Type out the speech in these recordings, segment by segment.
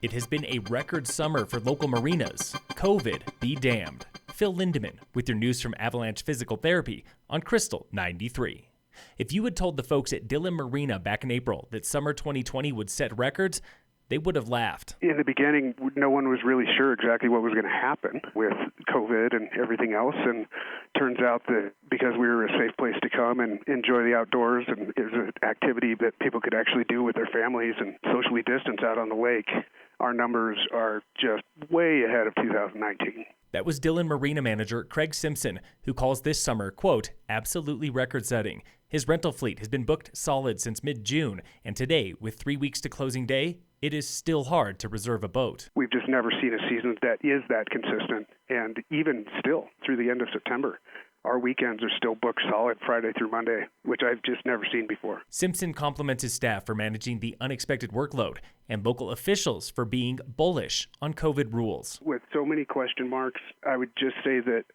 It has been a record summer for local marinas. COVID be damned. Phil Lindeman with your news from Avalanche Physical Therapy on Krystal 93. If you had told the folks at Dillon Marina back in April that summer 2020 would set records, they would have laughed. In the beginning, no one was really sure exactly what was going to happen with COVID and everything else. And turns out that because we were a safe place to come and enjoy the outdoors, and it was an activity that people could actually do with their families and socially distance out on the lake, our numbers are just way ahead of 2019. That was Dillon Marina manager Craig Simpson, who calls this summer, quote, absolutely record-setting. His rental fleet has been booked solid since mid-June, and today, with 3 weeks to closing day, it is still hard to reserve a boat. We've just never seen a season that is that consistent, and even still, through the end of September, our weekends are still booked solid Friday through Monday, which I've just never seen before. Simpson compliments his staff for managing the unexpected workload and local officials for being bullish on COVID rules. With so many question marks, I would just say that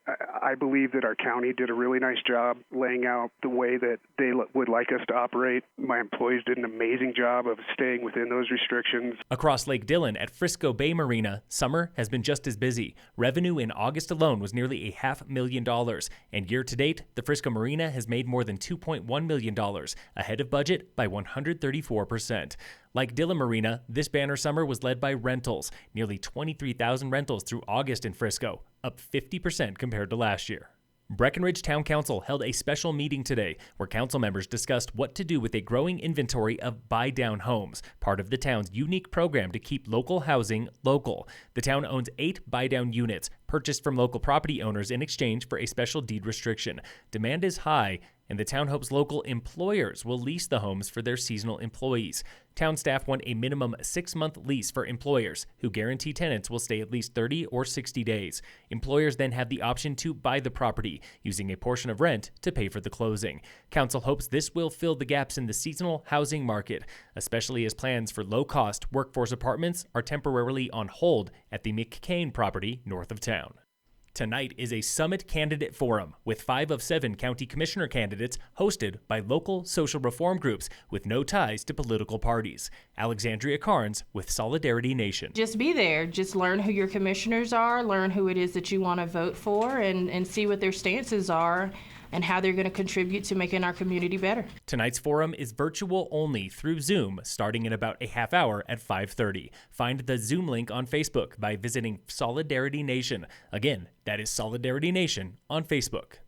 I believe that our county did a really nice job laying out the way that they would like us to operate. My employees did an amazing job of staying within those restrictions. Across Lake Dillon at Frisco Bay Marina, summer has been just as busy. Revenue in August alone was nearly $500,000, and year to date, the Frisco Marina has made more than $2.1 million, ahead of budget by 134%. Like Dillon Marina, this banner summer was led by rentals, nearly 23,000 rentals through August in Frisco, up 50% compared to last year. Breckenridge Town Council held a special meeting today where council members discussed what to do with a growing inventory of buy-down homes, part of the town's unique program to keep local housing local. The town owns 8 buy-down units purchased from local property owners in exchange for a special deed restriction. Demand is high, and the town hopes local employers will lease the homes for their seasonal employees. Town staff want a minimum 6-month lease for employers who guarantee tenants will stay at least 30 or 60 days. Employers then have the option to buy the property, using a portion of rent to pay for the closing. Council hopes this will fill the gaps in the seasonal housing market, especially as plans for low-cost workforce apartments are temporarily on hold at the McCain property north of town. Tonight is a Summit Candidate Forum with 5 of 7 county commissioner candidates hosted by local social reform groups with no ties to political parties. Alexandria Carnes with Solidarity Nation. Just be there. Just learn who your commissioners are, learn who it is that you want to vote for, and see what their stances are and how they're going to contribute to making our community better. Tonight's forum is virtual only through Zoom, starting in about a half hour at 5:30. Find the Zoom link on Facebook by visiting Solidarity Nation. Again, that is Solidarity Nation on Facebook.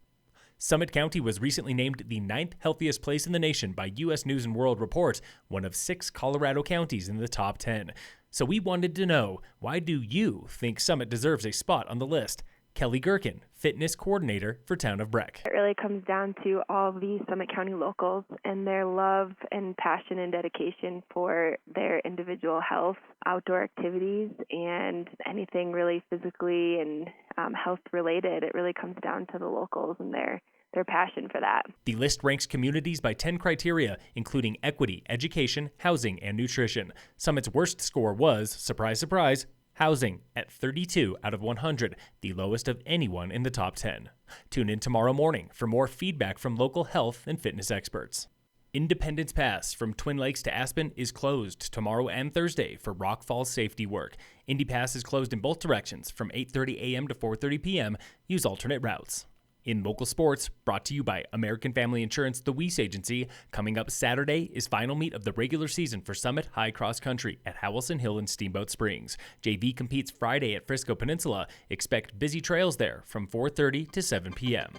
Summit County was recently named the 9th healthiest place in the nation by U.S. News & World Report, one of 6 Colorado counties in the top 10. So we wanted to know, why do you think Summit deserves a spot on the list? Kelly Gherkin, fitness coordinator for Town of Breck. It really comes down to all the Summit County locals and their love and passion and dedication for their individual health, outdoor activities, and anything really physically and health related. It really comes down to the locals and their passion for that. The list ranks communities by 10 criteria, including equity, education, housing, and nutrition. Summit's worst score was, surprise, surprise, housing at 32 out of 100, the lowest of anyone in the top 10. Tune in tomorrow morning for more feedback from local health and fitness experts. Independence Pass from Twin Lakes to Aspen is closed tomorrow and Thursday for rockfall safety work. Indy Pass is closed in both directions from 8:30 a.m. to 4:30 p.m. Use alternate routes. In local sports, brought to you by American Family Insurance, the Weiss Agency, coming up Saturday is final meet of the regular season for Summit High Cross Country at Howelson Hill and Steamboat Springs. JV competes Friday at Frisco Peninsula. Expect busy trails there from 4:30 to 7 p.m.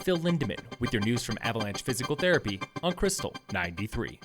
Phil Lindeman with your news from Avalanche Physical Therapy on Krystal 93.